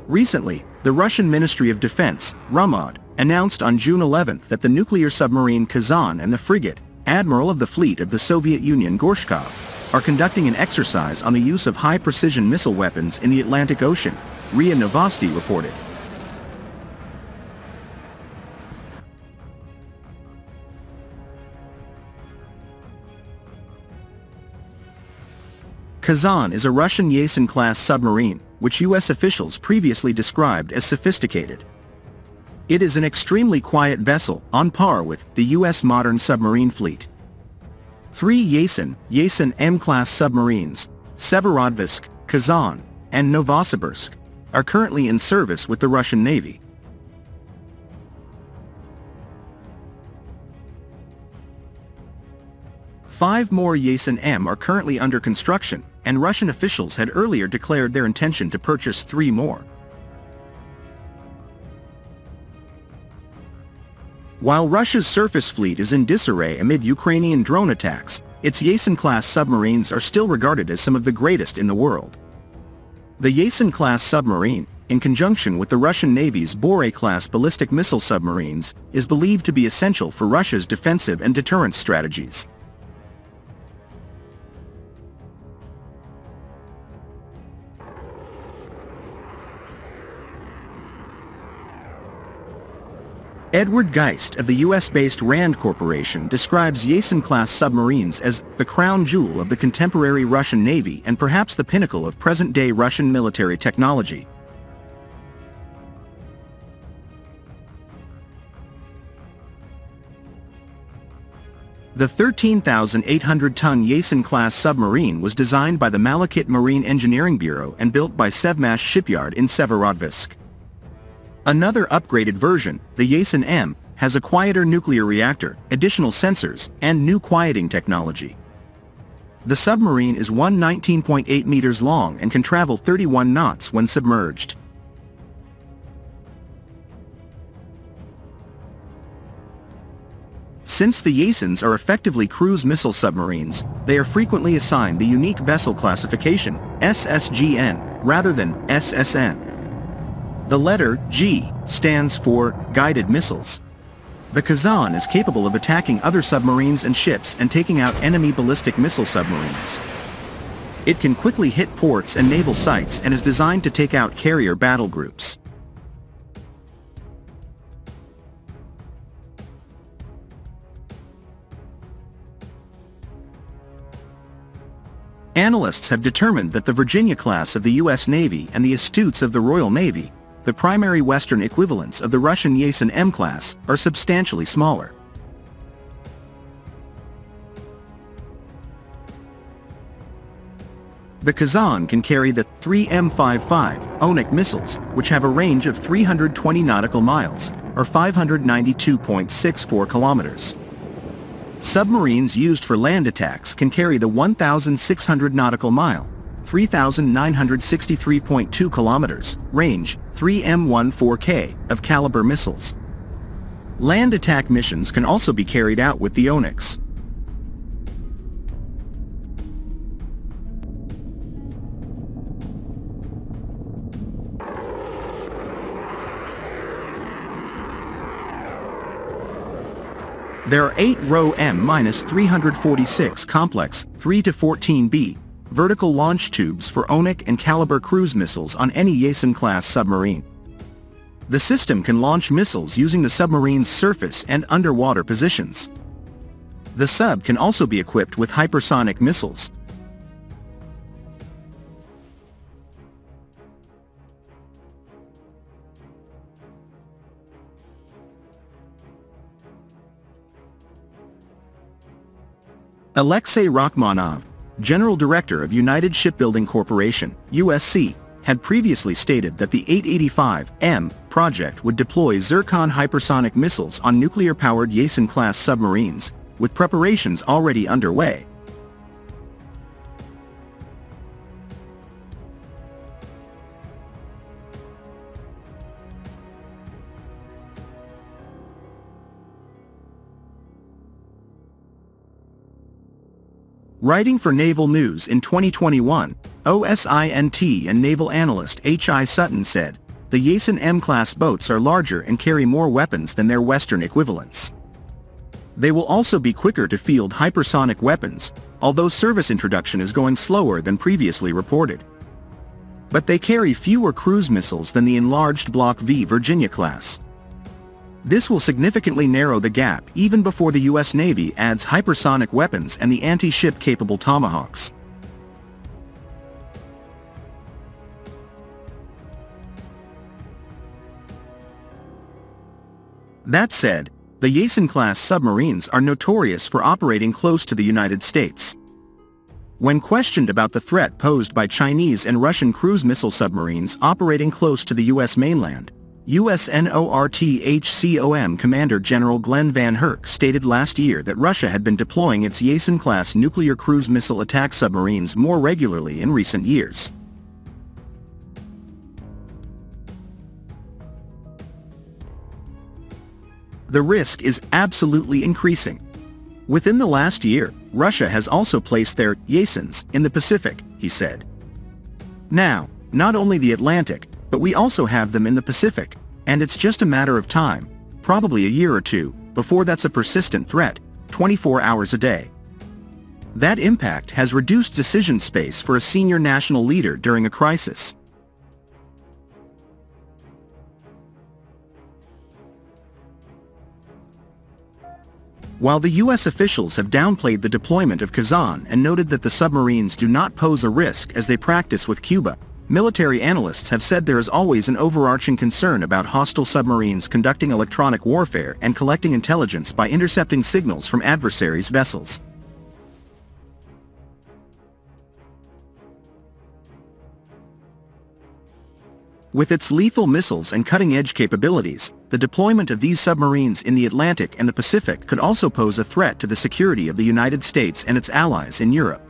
Recently, the Russian Ministry of Defense, RUMOD, announced on June 11 that the nuclear submarine Kazan and the frigate, Admiral of the Fleet of the Soviet Union Gorshkov, are conducting an exercise on the use of high-precision missile weapons in the Atlantic Ocean, RIA Novosti reported. Kazan is a Russian Yasen-class submarine, which U.S. officials previously described as sophisticated. It is an extremely quiet vessel, on par with the U.S. modern submarine fleet. 3 Yasen-M-class submarines, Severodvinsk, Kazan, and Novosibirsk, are currently in service with the Russian Navy. Five more Yasen-M are currently under construction, and Russian officials had earlier declared their intention to purchase 3 more. While Russia's surface fleet is in disarray amid Ukrainian drone attacks, its Yasen-class submarines are still regarded as some of the greatest in the world. The Yasen-class submarine, in conjunction with the Russian Navy's Bore-class ballistic missile submarines, is believed to be essential for Russia's defensive and deterrence strategies. Edward Geist of the US-based RAND Corporation describes Yasen-class submarines as the crown jewel of the contemporary Russian Navy and perhaps the pinnacle of present-day Russian military technology. The 13,800-ton Yasen-class submarine was designed by the Malachit Marine Engineering Bureau and built by Sevmash Shipyard in Severodvinsk. Another upgraded version, the Yasen-M, has a quieter nuclear reactor, additional sensors, and new quieting technology. The submarine is 119.8 meters long and can travel 31 knots when submerged. Since the Yasens are effectively cruise missile submarines, they are frequently assigned the unique vessel classification, SSGN, rather than SSN. The letter G stands for guided missiles. The Kazan is capable of attacking other submarines and ships and taking out enemy ballistic missile submarines. It can quickly hit ports and naval sites and is designed to take out carrier battle groups. Analysts have determined that the Virginia class of the U.S. Navy and the Astutes of the Royal Navy, the primary Western equivalents of the Russian Yasen-M class, are substantially smaller. The Kazan can carry the 3M55 Onik missiles, which have a range of 320 nautical miles, or 592.64 kilometers. Submarines used for land attacks can carry the 1,600 nautical mile, 3,963.2 kilometers, range, 3M14K, of caliber missiles. Land attack missions can also be carried out with the Onyx. There are 8 Rho M-346 complex 3-14B vertical launch tubes for Onik and Caliber cruise missiles on any Yasen-class submarine. The system can launch missiles using the submarine's surface and underwater positions. The sub can also be equipped with hypersonic missiles. Alexei Rachmanov, General Director of United Shipbuilding Corporation, USC, had previously stated that the 885M project would deploy Zircon hypersonic missiles on nuclear-powered Yasen-class submarines, with preparations already underway. Writing for Naval News in 2021, OSINT and naval analyst H.I. Sutton said, the Yasen-class boats are larger and carry more weapons than their Western equivalents. They will also be quicker to field hypersonic weapons, although service introduction is going slower than previously reported. But they carry fewer cruise missiles than the enlarged Block V Virginia-class. This will significantly narrow the gap even before the U.S. Navy adds hypersonic weapons and the anti-ship capable Tomahawks. That said, the Yasen-class submarines are notorious for operating close to the United States. When questioned about the threat posed by Chinese and Russian cruise missile submarines operating close to the U.S. mainland, USNORTHCOM Commander General Glenn Van Herk stated last year that Russia had been deploying its Yasen-class nuclear cruise missile attack submarines more regularly in recent years. The risk is absolutely increasing. Within the last year, Russia has also placed their Yasens in the Pacific, he said. Now, not only the Atlantic, but we also have them in the Pacific, and it's just a matter of time, probably a year or two, before that's a persistent threat, 24 hours a day. That impact has reduced decision space for a senior national leader during a crisis. While the U.S. officials have downplayed the deployment of Kazan and noted that the submarines do not pose a risk as they practice with Cuba, military analysts have said there is always an overarching concern about hostile submarines conducting electronic warfare and collecting intelligence by intercepting signals from adversaries' vessels. With its lethal missiles and cutting-edge capabilities, the deployment of these submarines in the Atlantic and the Pacific could also pose a threat to the security of the United States and its allies in Europe.